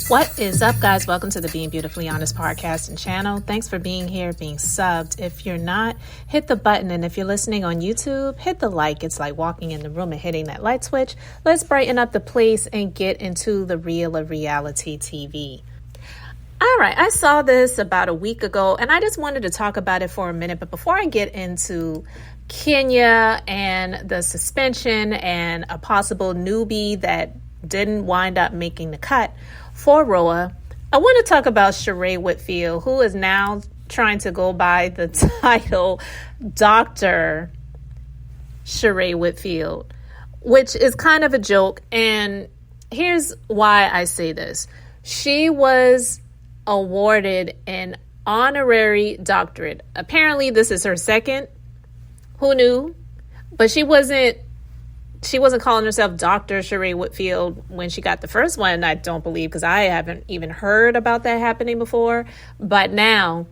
What is up, guys? Welcome to the Being Beautifully Honest podcast and channel. Thanks for being here, being subbed. If you're not, hit the button. And if you're listening on YouTube, hit the like. It's like walking in the room and hitting that light switch. Let's brighten up the place and get into the real of reality TV. All right, I saw this about a week ago, and I just wanted to talk about it for a minute. But before I get into Kenya and the suspension and a possible newbie that didn't wind up making the cut for RHOA, I want to talk about Sheree Whitfield, who is now trying to go by the title Dr. Sheree Whitfield, which is kind of a joke. And here's why I say this. She was awarded an honorary doctorate. Apparently, this is her second. Who knew? But she wasn't calling herself Dr. Sheree Whitfield when she got the first one, I don't believe, because I haven't even heard about that happening before. But now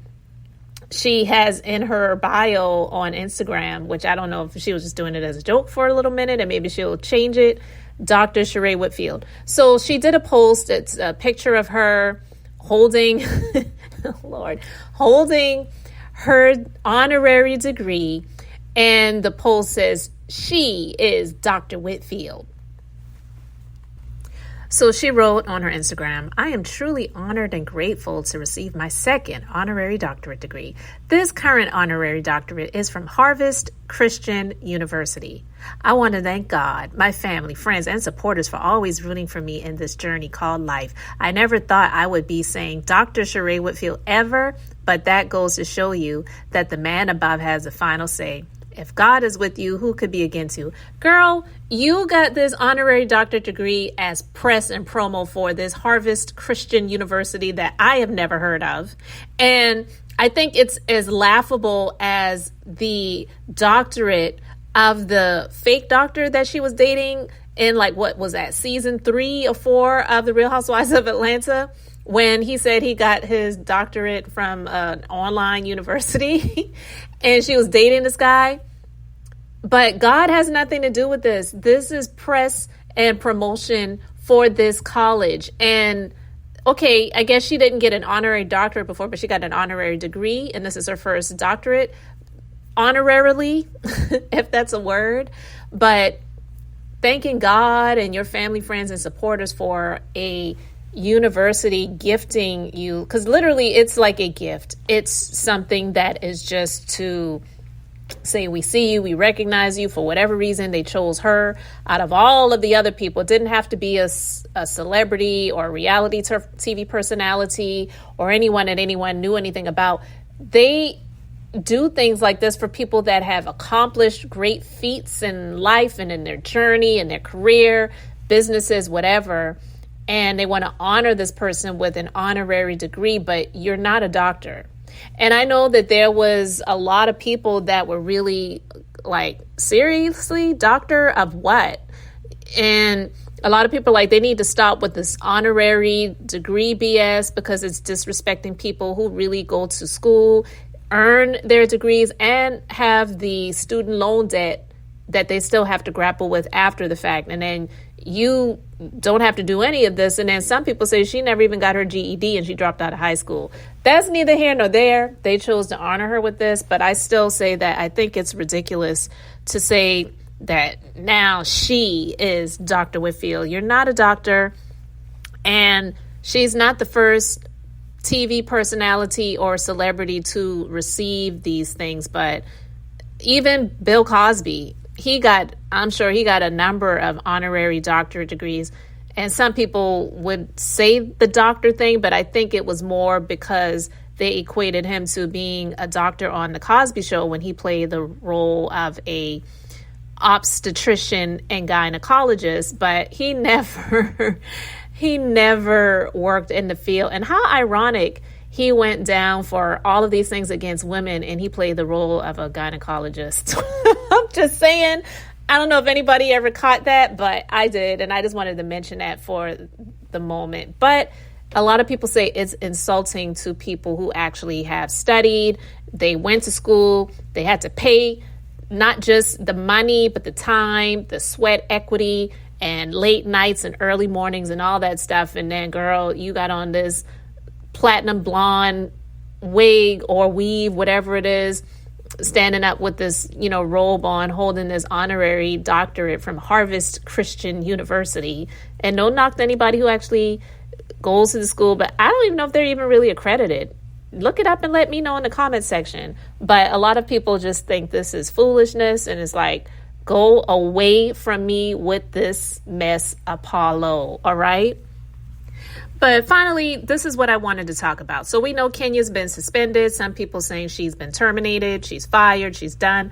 she has in her bio on Instagram, which I don't know if she was just doing it as a joke for a little minute and maybe she'll change it, Dr. Sheree Whitfield. So she did a post. It's a picture of her holding, holding her honorary degree. And the post says, she is Dr. Whitfield. So she wrote on her Instagram, I am truly honored and grateful to receive my second honorary doctorate degree. This current honorary doctorate is from Harvest Christian University. I want to thank God, my family, friends, and supporters for always rooting for me in this journey called life. I never thought I would be saying Dr. Sheree Whitfield ever, but that goes to show you that the man above has the final say. If God is with you, who could be against you? Girl, you got this honorary doctorate degree as press and promo for this Harvest Christian University that I have never heard of. And I think it's as laughable as the doctorate of the fake doctor that she was dating in, like, what was that, season 3 or 4 of the Real Housewives of Atlanta, when he said he got his doctorate from an online university and she was dating this guy. But God has nothing to do with this. This is press and promotion for this college. And okay, I guess she didn't get an honorary doctorate before, but she got an honorary degree. And this is her first doctorate, honorarily, if that's a word. But thanking God and your family, friends, and supporters for a university gifting you, because literally it's like a gift. It's something that is just to say, we see you, we recognize you. For whatever reason, they chose her out of all of the other people. It didn't have to be a celebrity or a reality TV personality or anyone that anyone knew anything about. They do things like this for people that have accomplished great feats in life and in their journey and their career, businesses, whatever. And they want to honor this person with an honorary degree, but you're not a doctor. And I know that there was a lot of people that were really like, seriously, doctor of what? And a lot of people like, they need to stop with this honorary degree BS because it's disrespecting people who really go to school, earn their degrees, and have the student loan debt that they still have to grapple with after the fact. And then you don't have to do any of this. And then some people say she never even got her GED and she dropped out of high school. That's neither here nor there. They chose to honor her with this. But I still say that I think it's ridiculous to say that now she is Dr. Whitfield. You're not a doctor. And she's not the first TV personality or celebrity to receive these things. But even Bill Cosby, I'm sure he got a number of honorary doctorate degrees. And some people would say the doctor thing, but I think it was more because they equated him to being a doctor on the Cosby Show when he played the role of a obstetrician and gynecologist, but he never worked in the field. And how ironic, he went down for all of these things against women and he played the role of a gynecologist. I'm just saying, I don't know if anybody ever caught that, but I did. And I just wanted to mention that for the moment. But a lot of people say it's insulting to people who actually have studied. They went to school. They had to pay not just the money, but the time, the sweat equity, and late nights and early mornings and all that stuff. And then, girl, you got on this platinum blonde wig or weave, whatever it is, standing up with this, robe on, holding this honorary doctorate from Harvest Christian University. And no knock to anybody who actually goes to the school, but I don't even know if they're even really accredited. Look it up and let me know in the comment section. But a lot of people just think this is foolishness, and it's like, go away from me with this mess, Apollo. All right. But finally, this is what I wanted to talk about. So we know Kenya's been suspended. Some people saying she's been terminated, she's fired, she's done.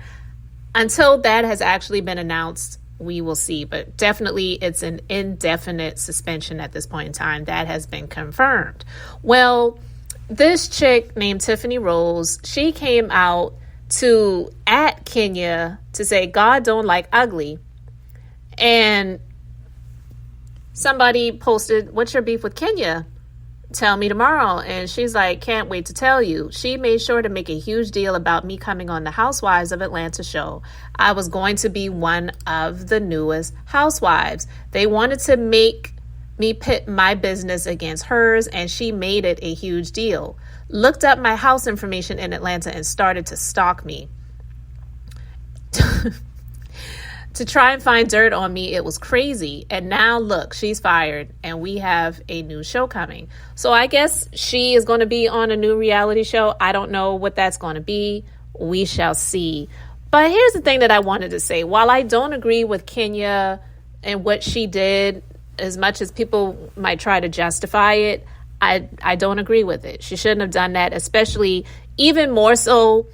Until that has actually been announced, we will see. But definitely it's an indefinite suspension at this point in time. That has been confirmed. Well, this chick named Tiffany Rose, she came out to at Kenya to say God don't like ugly. And somebody posted, "What's your beef with Kenya? Tell me tomorrow." And she's like, "Can't wait to tell you." She made sure to make a huge deal about me coming on the Housewives of Atlanta show. I was going to be one of the newest housewives. They wanted to make me pit my business against hers, and she made it a huge deal. Looked up my house information in Atlanta and started to stalk me. To try and find dirt on me, it was crazy. And now look, she's fired and we have a new show coming. So I guess she is going to be on a new reality show. I don't know what that's going to be. We shall see. But here's the thing that I wanted to say. While I don't agree with Kenya and what she did, as much as people might try to justify it, I don't agree with it. She shouldn't have done that, especially even more so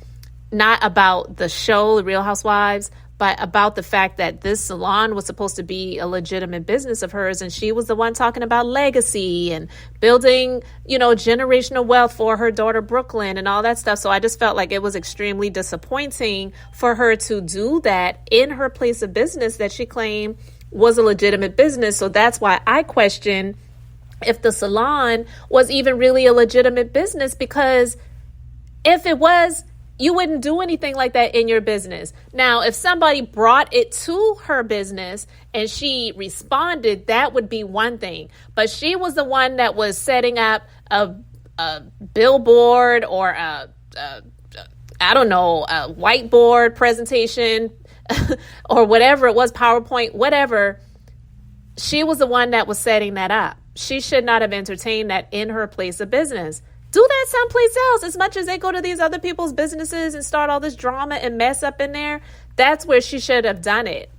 not about the show, The Real Housewives, but about the fact that this salon was supposed to be a legitimate business of hers. And she was the one talking about legacy and building, generational wealth for her daughter, Brooklyn, and all that stuff. So I just felt like it was extremely disappointing for her to do that in her place of business that she claimed was a legitimate business. So that's why I question if the salon was even really a legitimate business, because if it was, you wouldn't do anything like that in your business. Now, if somebody brought it to her business and she responded, that would be one thing. But she was the one that was setting up a billboard or a whiteboard presentation or whatever it was, PowerPoint, whatever. She was the one that was setting that up. She should not have entertained that in her place of business. Do that someplace else. As much as they go to these other people's businesses and start all this drama and mess up in there, that's where she should have done it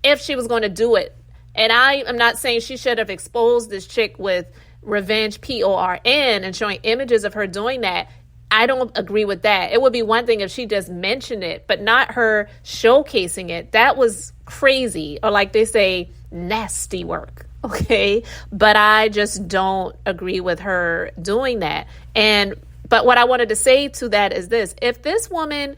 if she was going to do it. And I am not saying she should have exposed this chick with revenge, PORN, and showing images of her doing that. I don't agree with that. It would be one thing if she just mentioned it, but not her showcasing it. That was crazy, or like they say, nasty work. Okay, but I just don't agree with her doing that. But what I wanted to say to that is this: if this woman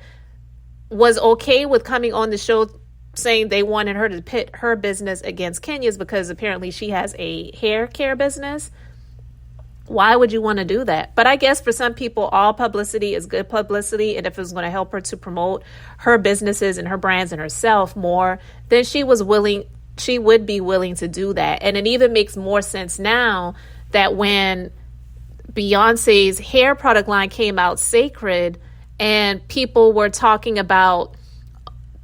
was okay with coming on the show saying they wanted her to pit her business against Kenya's because apparently she has a hair care business, why would you want to do that? But I guess for some people, all publicity is good publicity. And if it was going to help her to promote her businesses and her brands and herself more, then she would be willing to do that. And it even makes more sense now that when Beyonce's hair product line came out, Sacred, and people were talking about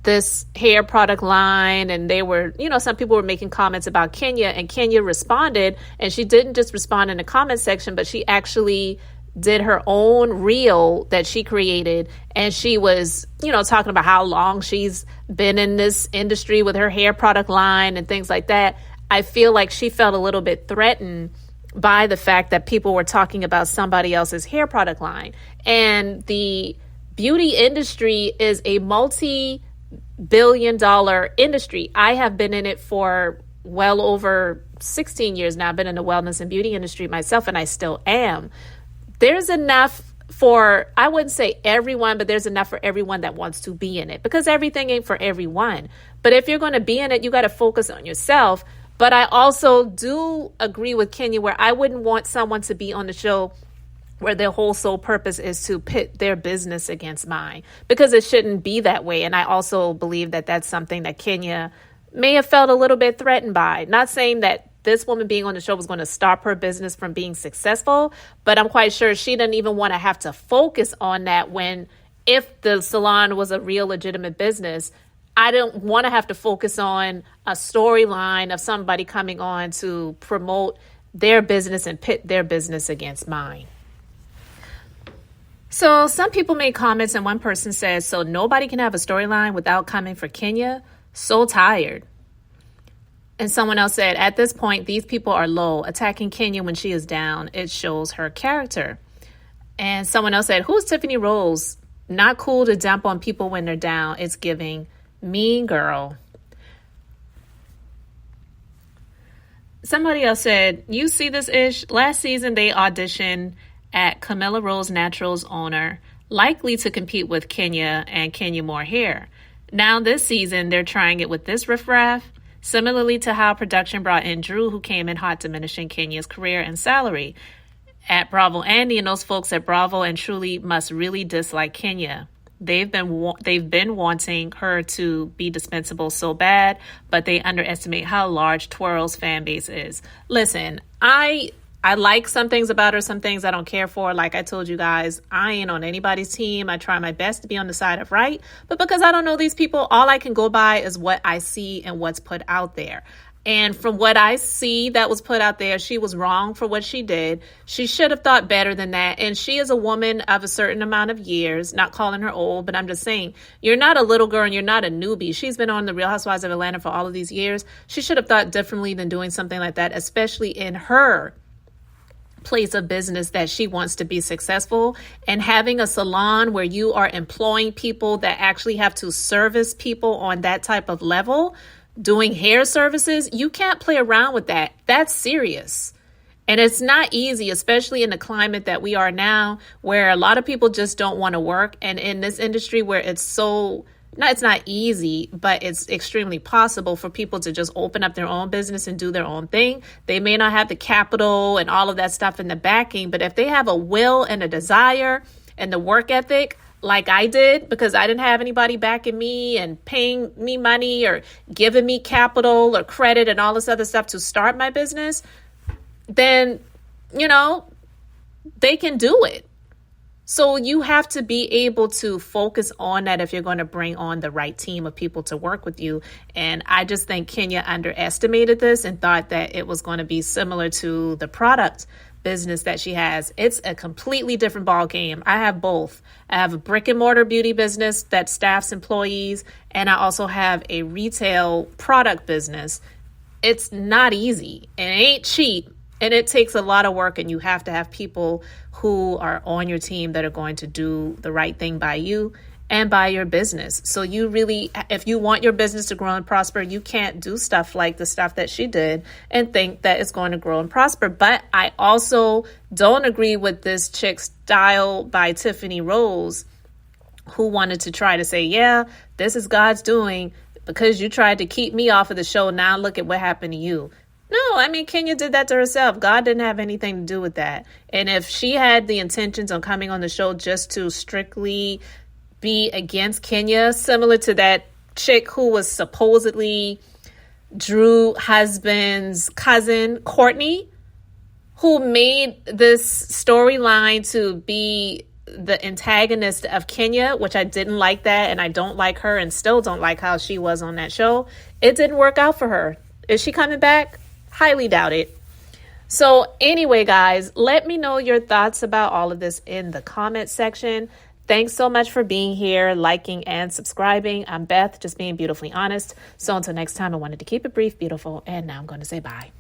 this hair product line, and they were, some people were making comments about Kenya, and Kenya responded, and she didn't just respond in the comment section, but she actually did her own reel that she created, and she was, talking about how long she's been in this industry with her hair product line and things like that. I feel like she felt a little bit threatened by the fact that people were talking about somebody else's hair product line. And the beauty industry is a multi-billion-dollar industry. I have been in it for well over 16 years now. I've been in the wellness and beauty industry myself, and I still am. There's enough for, I wouldn't say everyone, but there's enough for everyone that wants to be in it, because everything ain't for everyone. But if you're going to be in it, you got to focus on yourself. But I also do agree with Kenya where I wouldn't want someone to be on the show where their whole sole purpose is to pit their business against mine, because it shouldn't be that way. And I also believe that that's something that Kenya may have felt a little bit threatened by. Not saying that this woman being on the show was going to stop her business from being successful, but I'm quite sure she didn't even want to have to focus on that when, if the salon was a real legitimate business, I don't want to have to focus on a storyline of somebody coming on to promote their business and pit their business against mine. So some people made comments, and one person says, so nobody can have a storyline without coming for Kenya? So tired. And someone else said, at this point, these people are low. Attacking Kenya when she is down, it shows her character. And someone else said, who's Tiffany Rose? Not cool to dump on people when they're down. It's giving mean girl. Somebody else said, you see this ish? Last season, they auditioned at Camilla Rose Naturals owner, likely to compete with Kenya and Kenya More Hair. Now this season, they're trying it with this riffraff. Similarly to how production brought in Drew, who came in hot, diminishing Kenya's career and salary. At Bravo Andy and those folks at Bravo and Truly must really dislike Kenya. They've been wanting her to be dispensable so bad, but they underestimate how large Twirl's fan base is. Listen, I like some things about her, some things I don't care for. Like I told you guys, I ain't on anybody's team. I try my best to be on the side of right. But because I don't know these people, all I can go by is what I see and what's put out there. And from what I see that was put out there, she was wrong for what she did. She should have thought better than that. And she is a woman of a certain amount of years, not calling her old, but I'm just saying, you're not a little girl and you're not a newbie. She's been on the Real Housewives of Atlanta for all of these years. She should have thought differently than doing something like that, especially in her place of business that she wants to be successful. And having a salon where you are employing people that actually have to service people on that type of level, doing hair services, you can't play around with that. That's serious. And it's not easy, especially in the climate that we are now, where a lot of people just don't want to work. And in this industry where it's not easy, but it's extremely possible for people to just open up their own business and do their own thing. They may not have the capital and all of that stuff in the backing, but if they have a will and a desire and the work ethic, like I did, because I didn't have anybody backing me and paying me money or giving me capital or credit and all this other stuff to start my business, then, they can do it. So you have to be able to focus on that if you're going to bring on the right team of people to work with you. And I just think Kenya underestimated this and thought that it was going to be similar to the product business that she has. It's a completely different ball game. I have both. I have a brick and mortar beauty business that staffs employees, and I also have a retail product business. It's not easy and it ain't cheap, and it takes a lot of work, and you have to have people who are on your team that are going to do the right thing by you and by your business. So you really, if you want your business to grow and prosper, you can't do stuff like the stuff that she did and think that it's going to grow and prosper. But I also don't agree with this chick Style by Tiffany Rose, who wanted to try to say, yeah, this is God's doing because you tried to keep me off of the show. Now look at what happened to you. No, Kenya did that to herself. God didn't have anything to do with that. And if she had the intentions on coming on the show just to strictly be against Kenya, similar to that chick who was supposedly Drew husband's cousin, Courtney, who made this storyline to be the antagonist of Kenya, which I didn't like that, and I don't like her and still don't like how she was on that show. It didn't work out for her. Is she coming back? Highly doubt it. So anyway, guys, let me know your thoughts about all of this in the comment section. Thanks so much for being here, liking, and subscribing. I'm Beth, just being beautifully honest. So until next time, I wanted to keep it brief, beautiful, and now I'm going to say bye.